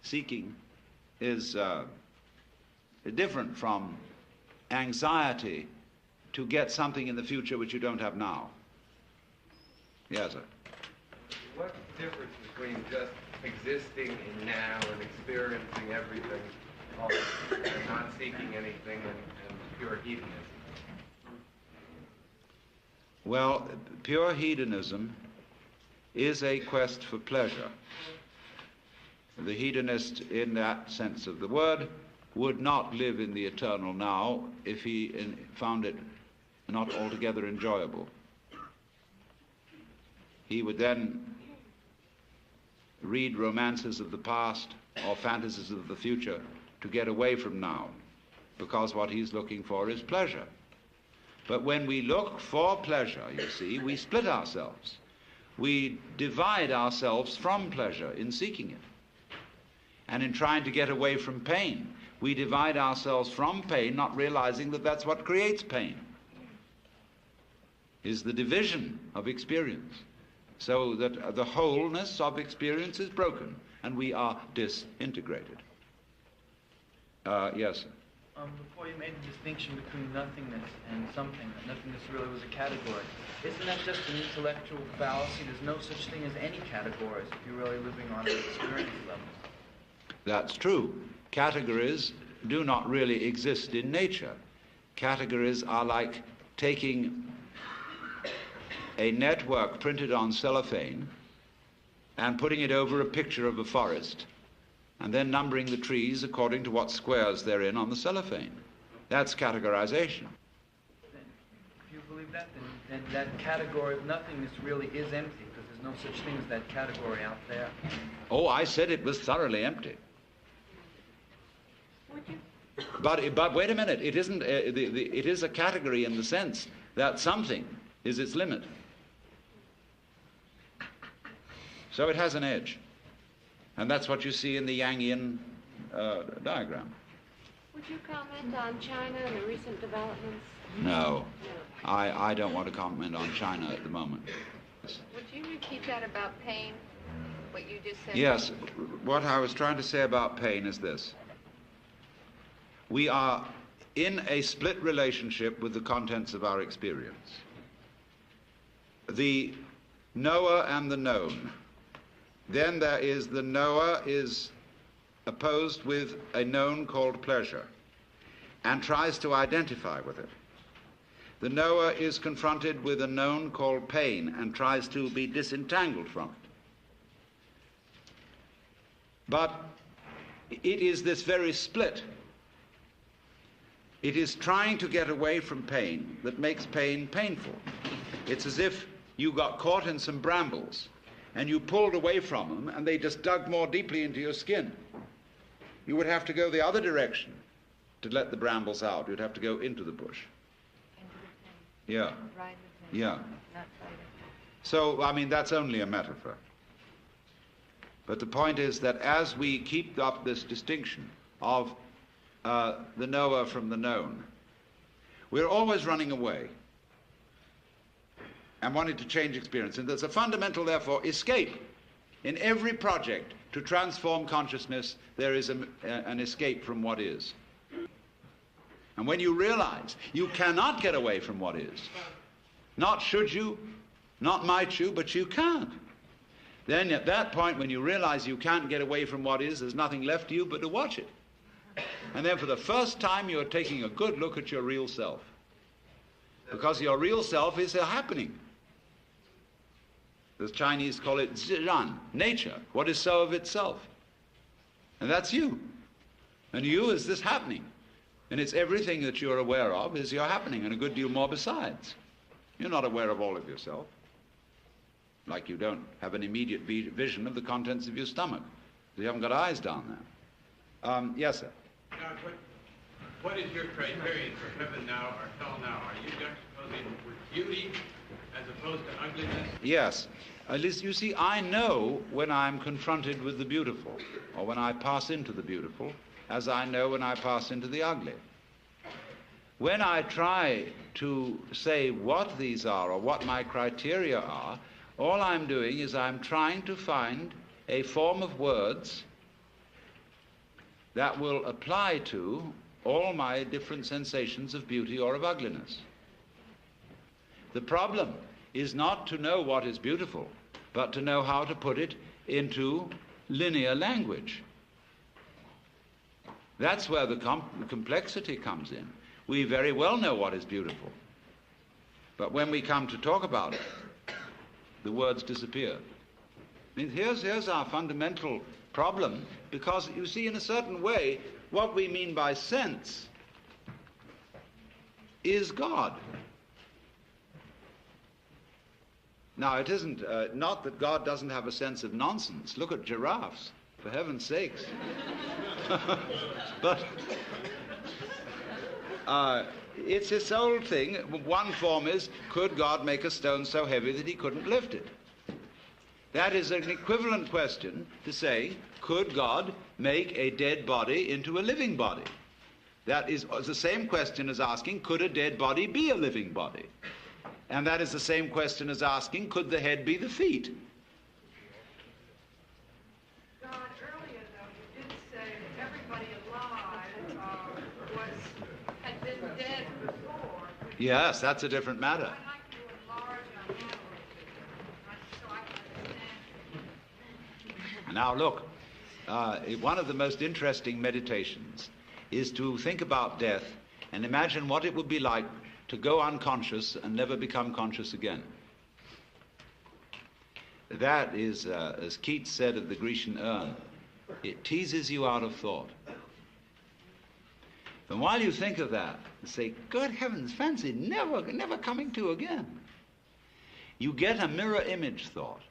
seeking is different from anxiety to get something in the future which you don't have now. Yes, sir. What's the difference between just existing in now and experiencing everything and not seeking anything and pure hedonism? Well, pure hedonism is a quest for pleasure. The hedonist, in that sense of the word, would not live in the eternal now if he found it not altogether enjoyable. He would then read romances of the past or fantasies of the future to get away from now, because what he's looking for is pleasure. But when we look for pleasure, you see, we split ourselves. We divide ourselves from pleasure in seeking it. And in trying to get away from pain, we divide ourselves from pain, not realizing that that's what creates pain, is the division of experience, so that the wholeness of experience is broken and we are disintegrated. Yes, sir. Before you made the distinction between nothingness and something, that nothingness really was a category. Isn't that just an intellectual fallacy? There's no such thing as any categories if you're really living on an experience level. That's true. Categories do not really exist in nature. Categories are like taking a network printed on cellophane and putting it over a picture of a forest, and then numbering the trees according to what squares they're in on the cellophane. That's categorization. If you believe that, then that category of nothingness really is empty, because there's no such thing as that category out there. Oh, I said it was thoroughly empty. Would you? But wait a minute, it isn't. It is a category in the sense that something is its limit. So it has an edge. And that's what you see in the Yangian diagram. Would you comment on China and the recent developments? No. I don't want to comment on China at the moment. Would you repeat that about pain, what you just said? Yes. What I was trying to say about pain is this. We are in a split relationship with the contents of our experience. The knower and the known. Then there is the knower is opposed with a known called pleasure and tries to identify with it. The knower is confronted with a known called pain and tries to be disentangled from it. But it is this very split. It is trying to get away from pain that makes pain painful. It's as if you got caught in some brambles and you pulled away from them and they just dug more deeply into your skin. You would have to go the other direction to let the brambles out. You'd have to go into the bush. Yeah. Yeah. So, I mean, that's only a metaphor. But the point is that as we keep up this distinction of the knower from the known, we're always running away and wanting to change experience. And there's a fundamental, therefore, escape. In every project to transform consciousness, there is an escape from what is. And when you realize you cannot get away from what is, not should you, not might you, but you can't, then at that point when you realize you can't get away from what is, there's nothing left to you but to watch it. And then for the first time you're taking a good look at your real self. Because your real self is a happening. The Chinese call it zhiran, nature, what is so of itself. And that's you. And you is this happening. And it's everything that you're aware of is your happening, and a good deal more besides. You're not aware of all of yourself. Like you don't have an immediate vision of the contents of your stomach. You haven't got eyes down there. Yes, sir. Now, what is your criterion for heaven now or hell now? Are you juxtaposing with beauty as opposed to ugliness? Yes. At least, you see, I know when I'm confronted with the beautiful, or when I pass into the beautiful, as I know when I pass into the ugly. When I try to say what these are or what my criteria are, all I'm doing is I'm trying to find a form of words that will apply to all my different sensations of beauty or of ugliness. The problem is not to know what is beautiful, but to know how to put it into linear language. That's where the complexity comes in. We very well know what is beautiful, but when we come to talk about it, the words disappear. I mean, here's our fundamental problem, because you see, in a certain way, what we mean by sense is God. Now, it isn't, not that God doesn't have a sense of nonsense. Look at giraffes, for heaven's sakes. But it's this old thing. One form is, could God make a stone so heavy that he couldn't lift it? That is an equivalent question to say, could God make a dead body into a living body? That is the same question as asking, could a dead body be a living body? And that is the same question as asking, could the head be the feet? God, earlier though, you did say that everybody alive had been dead before. Yes, that's a different matter. I'd like to enlarge on that a little bit, so I can understand. Now look, one of the most interesting meditations is to think about death and imagine what it would be like to go unconscious and never become conscious again. That is, as Keats said of the Grecian urn, it teases you out of thought. And while you think of that, and say, good heavens, fancy never coming to again, you get a mirror image thought,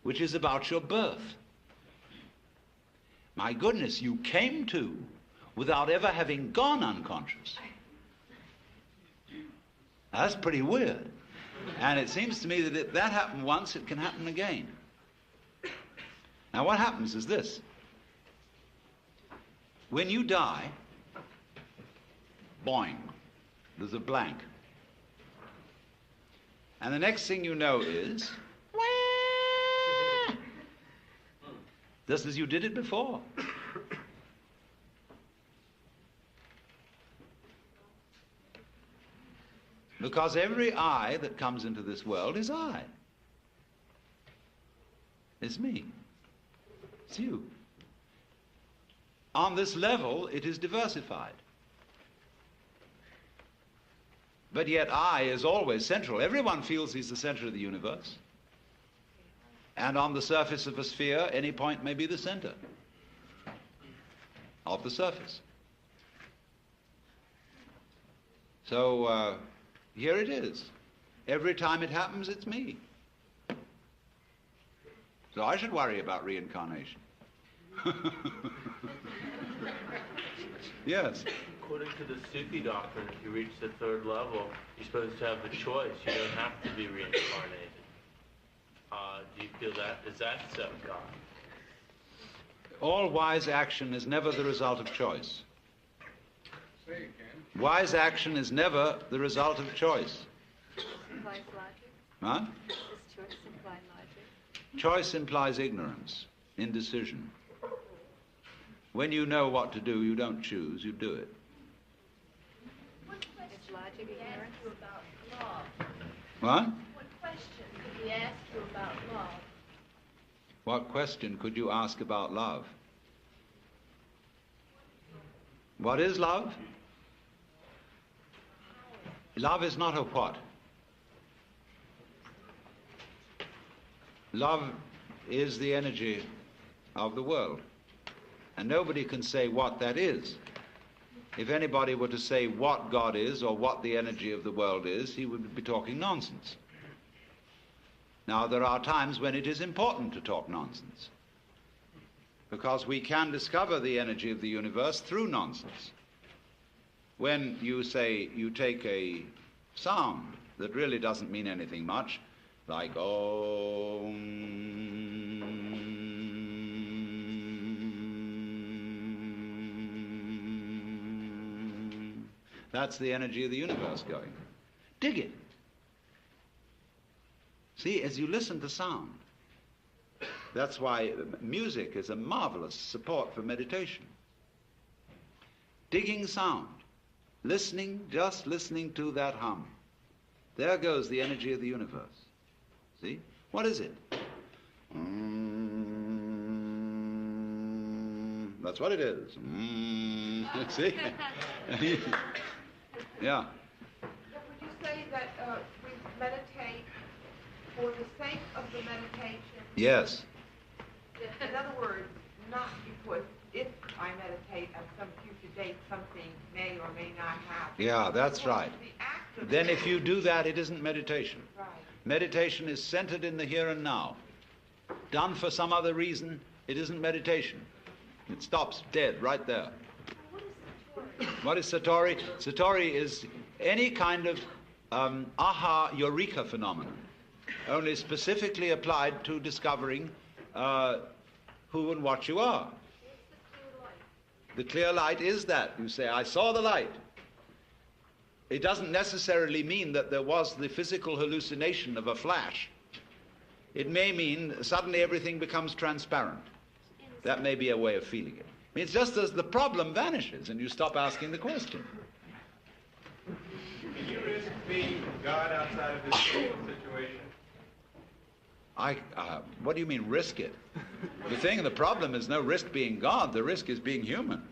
which is about your birth. My goodness, you came to without ever having gone unconscious. That's pretty weird. And it seems to me that if that happened once, it can happen again. Now what happens is this. When you die, boing, there's a blank. And the next thing you know is, wah, just as you did it before. Because every I that comes into this world is I. It's me. It's you. On this level, it is diversified. But yet I is always central. Everyone feels he's the center of the universe. And on the surface of a sphere, any point may be the center of the surface. So, here it is. Every time it happens, it's me. So I should worry about reincarnation. Yes. According to the Sufi doctrine, if you reach the third level, you're supposed to have the choice. You don't have to be reincarnated. Do you feel that? Is that so, God? All wise action is never the result of choice. Say again. Wise action is never the result of choice. Implies logic. Huh? Does choice imply logic? Choice implies ignorance, indecision. When you know what to do, you don't choose, you do it. Is logic ignorance? About love. What? What question could we ask you about love? What question could you ask about love? What is love? Love is not a what. Love is the energy of the world. And nobody can say what that is. If anybody were to say what God is or what the energy of the world is, he would be talking nonsense. Now, there are times when it is important to talk nonsense, because we can discover the energy of the universe through nonsense. When you say, you take a sound that really doesn't mean anything much, like that's the energy of the universe going. Dig it. See, as you listen to sound, that's why music is a marvelous support for meditation. digging sound, listening, just listening to that hum. There goes the energy of the universe. See? What is it? That's what it is. See? Yeah. Would you say that we meditate for the sake of the meditation? Yes. In other words, not because if I meditate at some future date, something may or may not happen. Yeah, that's right. The act of Then if you do that, it isn't meditation. Right. Meditation is centered in the here and now. Done for some other reason, it isn't meditation. It stops dead right there. What is Satori? Satori is any kind of aha, eureka phenomenon, only specifically applied to discovering who and what you are. The clear light is that. You say, I saw the light. It doesn't necessarily mean that there was the physical hallucination of a flash. It may mean suddenly everything becomes transparent. That may be a way of feeling it. I mean, it's just as the problem vanishes and you stop asking the question. Can you risk being God outside of this situation? What do you mean, risk it? The problem is no risk being God. The risk is being human.